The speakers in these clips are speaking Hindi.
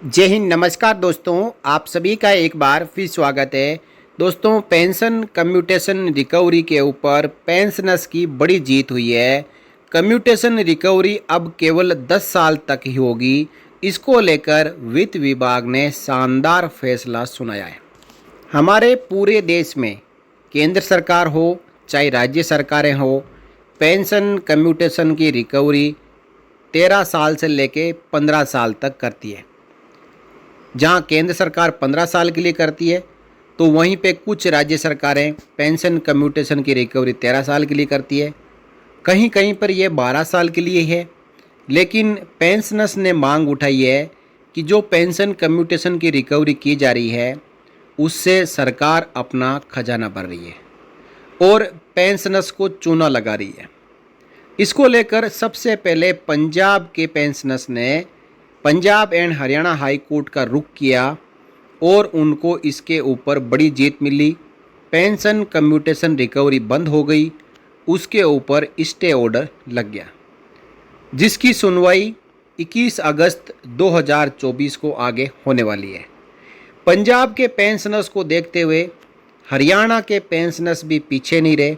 जय हिंद। नमस्कार दोस्तों, आप सभी का एक बार फिर स्वागत है। दोस्तों, पेंशन कम्यूटेशन रिकवरी के ऊपर पेंशनर्स की बड़ी जीत हुई है। कम्यूटेशन रिकवरी अब केवल 10 साल तक ही होगी। इसको लेकर वित्त विभाग ने शानदार फैसला सुनाया है। हमारे पूरे देश में केंद्र सरकार हो चाहे राज्य सरकारें हो, पेंशन कम्यूटेशन की रिकवरी 13 साल से लेके 15 साल तक करती है। जहां केंद्र सरकार 15 साल के लिए करती है, तो वहीं पे कुछ राज्य सरकारें पेंशन कम्यूटेशन की रिकवरी 13 साल के लिए करती है। कहीं कहीं पर यह 12 साल के लिए है। लेकिन पेंशनर्स ने मांग उठाई है कि जो पेंशन कम्यूटेशन की रिकवरी की जा रही है, उससे सरकार अपना खजाना भर रही है और पेंशनर्स को चूना लगा रही है। इसको लेकर सबसे पहले पंजाब के पेंशनर्स ने Punjab and Haryana high court का रुख किया और उनको इसके ऊपर बड़ी जीत मिली। पेंशन कम्यूटेशन रिकवरी बंद हो गई, उसके ऊपर स्टे ऑर्डर लग गया, जिसकी सुनवाई 21 अगस्त 2024 को आगे होने वाली है। पंजाब के पेंशनर्स को देखते हुए हरियाणा के पेंशनर्स भी पीछे नहीं रहे।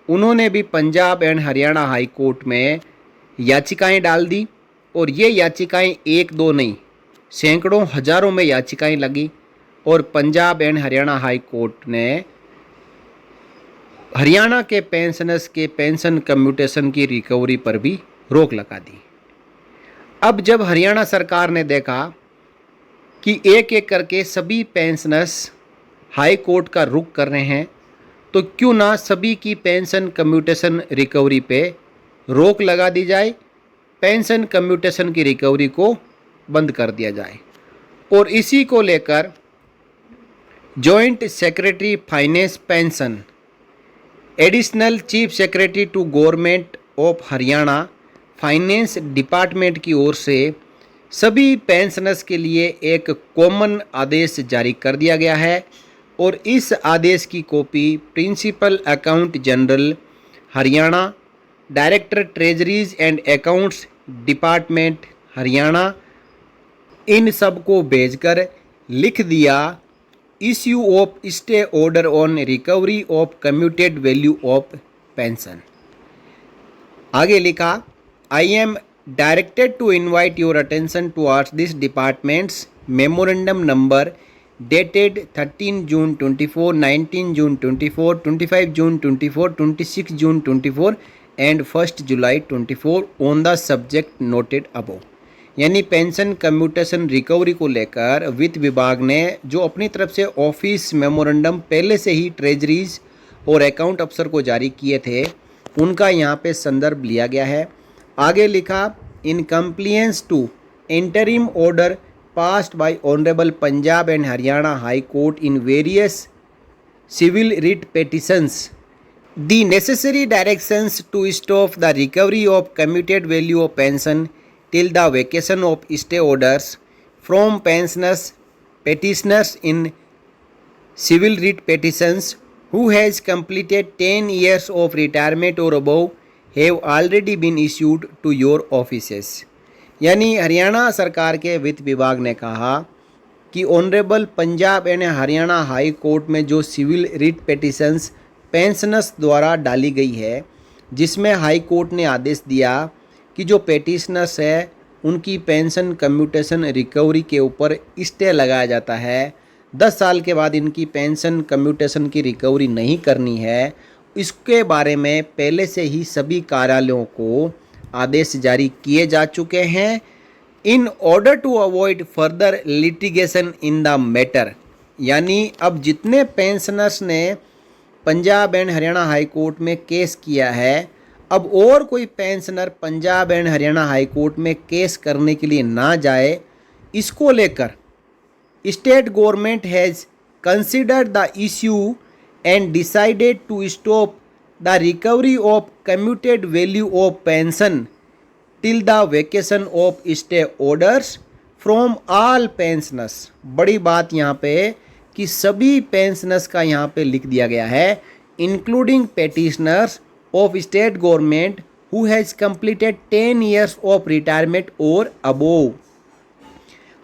उन्होंने भी Punjab and Haryana high court में याचिकाएं डाल दी और ये याचिकाएं एक दो नहीं, सैकड़ों हजारों में याचिकाएं लगी और Punjab and Haryana high court ने हरियाणा के पेंशनर्स के पेंशन कम्यूटेशन की रिकवरी पर भी रोक लगा दी। अब जब हरियाणा सरकार ने देखा कि एक एक करके सभी पेंशनर्स हाई कोर्ट का रुख कर रहे हैं, तो क्यों ना सभी की पेंशन कम्यूटेशन रिकवरी पे रोक लगा दी जाए, पेंशन कम्यूटेशन की रिकवरी को बंद कर दिया जाए। और इसी को लेकर joint secretary finance pension, additional chief secretary to government of Haryana finance department की ओर से सभी पेंशनर्स के लिए एक कॉमन आदेश जारी कर दिया गया है और इस आदेश की copy principal account general Haryana, director treasuries and accounts department Haryana, इन सब को भेजकर लिख दिया, issue of stay order on recovery of commuted value of pension. आगे लिखा, I am directed to invite your attention towards this department's memorandum number dated 13 June 24, 19 June 24, 25 June 24, 26 June 24 and 1 July 24 on the subject noted above। यानी पेंशन कम्यूटेशन रिकवरी को लेकर वित्त विभाग ने जो अपनी तरफ से ऑफिस मेमोरेंडम पहले से ही ट्रेजरीज और अकाउंट अफसर को जारी किए थे, उनका यहाँ पे संदर्भ लिया गया है। आगे लिखा, in compliance to interim order passed by Honorable Punjab and Haryana High Court in various civil writ petitions, the necessary directions to stop the recovery of commuted value of pension till the vacation of stay orders from pensioners petitioners in civil writ petitions who has completed 10 years of retirement or above have already been issued to your offices। यानी हरियाणा सरकार के वित्त विभाग ने कहा कि honourable Punjab and Haryana high court में जो सिविल रिट पेटिशंस पेंशनर्स द्वारा डाली गई है, जिसमें हाई कोर्ट ने आदेश दिया कि जो पेटिशनर्स है उनकी पेंशन कम्यूटेशन रिकवरी के ऊपर स्टे लगाया जाता है, 10 साल के बाद इनकी पेंशन कम्यूटेशन की रिकवरी नहीं करनी है, इसके बारे में पहले से ही सभी कार्यालयों को आदेश जारी किए जा चुके हैं। In order to avoid further litigation in the matter, यानी अब जितने पेंशनर्स ने Punjab and Haryana high court में केस किया है, अब और कोई pensioner Punjab and Haryana high court में केस करने के लिए ना जाए, इसको लेकर state government has considered the issue and decided to stop the recovery of commuted value of pension till the vacation of stay orders from all pensioners। बड़ी बात यहाँ पे कि सभी पेंशनर्स का यहाँ पे लिख दिया गया है, including petitioners of state government who has completed 10 years of retirement or above।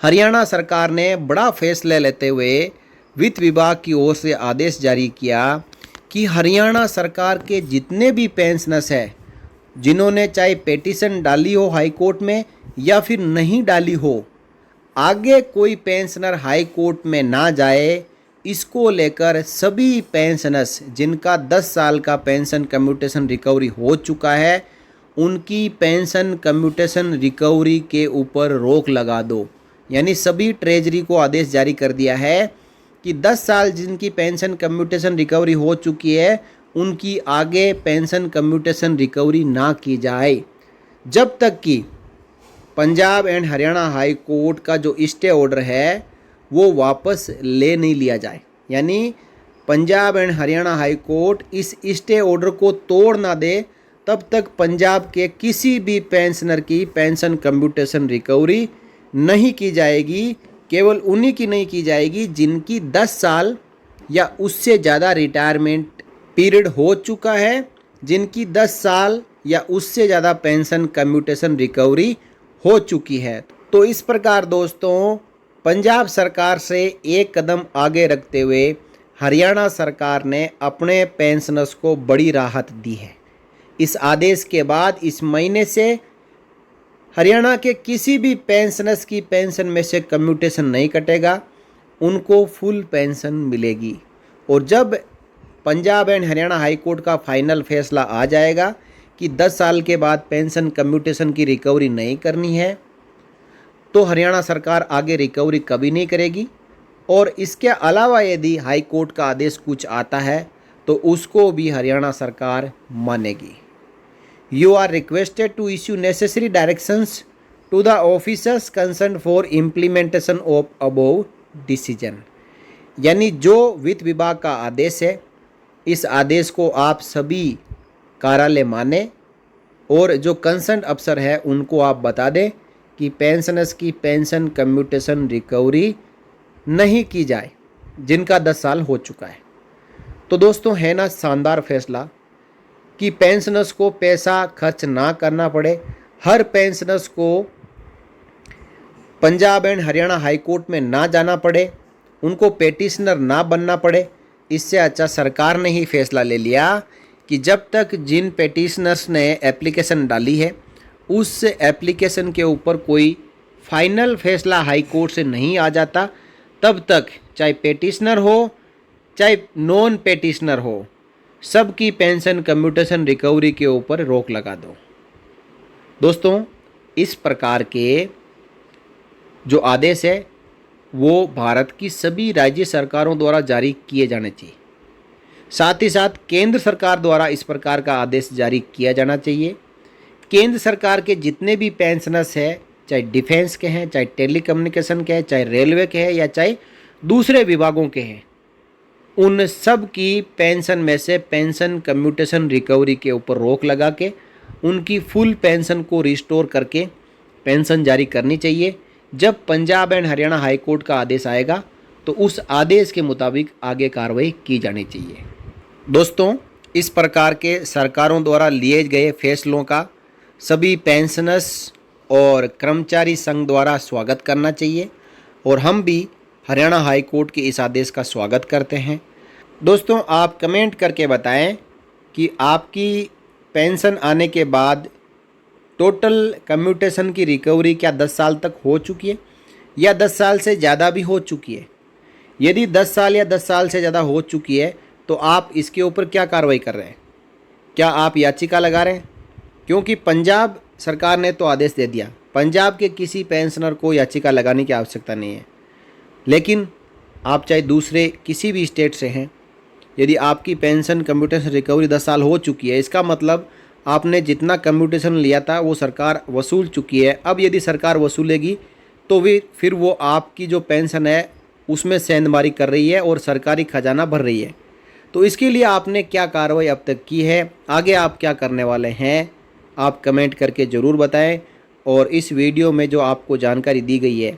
Haryana सरकार ने बड़ा फैसला लेते हुए वित्त विभाग की ओर से आदेश जारी किया कि हरियाणा सरकार के जितने भी पेंशनर्स हैं, जिन्होंने चाहे पिटीशन डाली हो हाई कोर्ट में या फिर नहीं डाली हो, आगे कोई पेंशनर हाई कोर्ट में ना जाए, इसको लेकर सभी पेंशनर्स जिनका 10 साल का पेंशन कम्यूटेशन रिकवरी हो चुका है, उनकी पेंशन कम्यूटेशन रिकवरी के ऊपर रोक लगा दो। यानी सभी ट्रेजरी को आदेश जारी कर दिया है कि 10 साल जिनकी पेंशन कम्यूटेशन रिकवरी हो चुकी है, उनकी आगे पेंशन कम्यूटेशन रिकवरी ना की जाए, जब तक कि Punjab and Haryana high court का जो स्टे ऑर्डर है वो वापस ले नहीं लिया जाए। यानी Punjab and Haryana high court इस स्टे ऑर्डर को तोड़ ना दे, तब तक पंजाब के किसी भी पेंशनर की पेंशन कम्यूटेशन रिकवरी नहीं की जाएगी। केवल उन्हीं की नहीं की जाएगी जिनकी 10 साल या उससे ज़्यादा रिटायरमेंट पीरियड हो चुका है, जिनकी 10 साल या उससे ज़्यादा पेंशन कम्यूटेशन रिकवरी हो चुकी है। तो इस प्रकार दोस्तों, पंजाब सरकार से एक कदम आगे रखते हुए हरियाणा सरकार ने अपने पेंशनर्स को बड़ी राहत दी है। इस आदेश के बाद इस महीने से हरियाणा के किसी भी पेंशनर्स की पेंशन में से कम्यूटेशन नहीं कटेगा, उनको फुल पेंशन मिलेगी। और जब Punjab and Haryana high court का फाइनल फैसला आ जाएगा कि 10 साल के बाद पेंशन कम्यूटेशन की रिकवरी नहीं करनी है, तो हरियाणा सरकार आगे रिकवरी कभी नहीं करेगी। और इसके अलावा यदि हाई कोर्ट का आदेश कुछ आता है तो उसको भी हरियाणा सरकार मानेगी। You are requested to issue necessary directions to the officers concerned for implementation of above decision। यानी जो वित्त विभाग का आदेश है, इस आदेश को आप सभी कार्यालय माने और जो कंसर्न अफसर है उनको आप बता दें कि पेंशनर्स की पेंशन कम्यूटेशन रिकवरी नहीं की जाए जिनका 10 साल हो चुका है। तो दोस्तों, है ना शानदार फैसला कि पेंशनर्स को पैसा खर्च ना करना पड़े, हर पेंशनर्स को Punjab and Haryana high court में ना जाना पड़े, उनको पेटिशनर ना बनना पड़े। इससे अच्छा सरकार ने ही फैसला ले लिया कि जब तक जिन पेटिशनर्स ने एप्लीकेशन डाली है उस एप्लीकेशन के ऊपर कोई फाइनल फैसला हाई कोर्ट से नहीं आ जाता, तब तक चाहे पेटिशनर हो चाहे नॉन पेटिशनर हो, सबकी पेंशन कम्यूटेशन रिकवरी के ऊपर रोक लगा दो। दोस्तों, इस प्रकार के जो आदेश है वो भारत की सभी राज्य सरकारों द्वारा जारी किए जाने चाहिए। साथ ही साथ केंद्र सरकार द्वारा इस प्रकार का आदेश जारी किया जाना चाहिए। केंद्र सरकार के जितने भी पेंशनर्स हैं, चाहे डिफेंस के हैं, चाहे टेलीकम्युनिकेशन के हैं, चाहे रेलवे के हैं या चाहे दूसरे विभागों के हैं, उन सब की पेंशन में से पेंशन कम्यूटेशन रिकवरी के ऊपर रोक लगा के उनकी फुल पेंशन को रिस्टोर करके पेंशन जारी करनी चाहिए। जब Punjab and Haryana high court का आदेश आएगा तो उस आदेश के मुताबिक आगे कार्रवाई की जानी चाहिए। दोस्तों, इस प्रकार के सरकारों द्वारा लिए गए फैसलों का सभी पेंशनर्स और कर्मचारी संघ द्वारा स्वागत करना चाहिए और हम भी हरियाणा हाई कोर्ट के इस आदेश का स्वागत करते हैं। दोस्तों, आप कमेंट करके बताएं कि आपकी पेंशन आने के बाद टोटल कम्यूटेशन की रिकवरी क्या 10 साल तक हो चुकी है या 10 साल से ज़्यादा भी हो चुकी है। यदि 10 साल या 10 साल से ज़्यादा हो चुकी है तो आप इसके ऊपर क्या कार्रवाई कर रहे हैं? क्या आप याचिका लगा रहे हैं? क्योंकि पंजाब सरकार ने तो आदेश दे दिया, पंजाब के किसी पेंशनर को याचिका लगाने की आवश्यकता नहीं है। लेकिन आप चाहे दूसरे किसी भी स्टेट से हैं, यदि आपकी पेंशन कम्यूटेशन रिकवरी 10 साल हो चुकी है, इसका मतलब आपने जितना कम्यूटेशन लिया था वो सरकार वसूल चुकी है। अब यदि सरकार वसूलेगी तो फिर वो आपकी जो पेंशन है उसमें सेंधमारी कर रही है और सरकारी खजाना भर रही है। तो इसके लिए आपने क्या कार्रवाई अब तक की है, आगे आप क्या करने वाले हैं, आप कमेंट करके ज़रूर बताएं। और इस वीडियो में जो आपको जानकारी दी गई है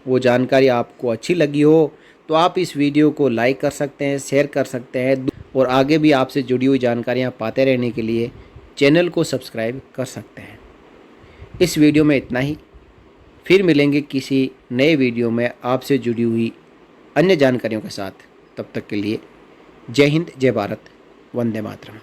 वो जानकारी आपको अच्छी लगी हो तो आप इस वीडियो को लाइक कर सकते हैं, शेयर कर सकते हैं और आगे भी आपसे जुड़ी हुई जानकारियाँ पाते रहने के लिए चैनल को सब्सक्राइब कर सकते हैं। इस वीडियो में इतना ही। फिर मिलेंगे किसी नए वीडियो में आपसे जुड़ी हुई अन्य जानकारियों के साथ। तब तक के लिए जय हिंद, जय भारत, वंदे मातरम।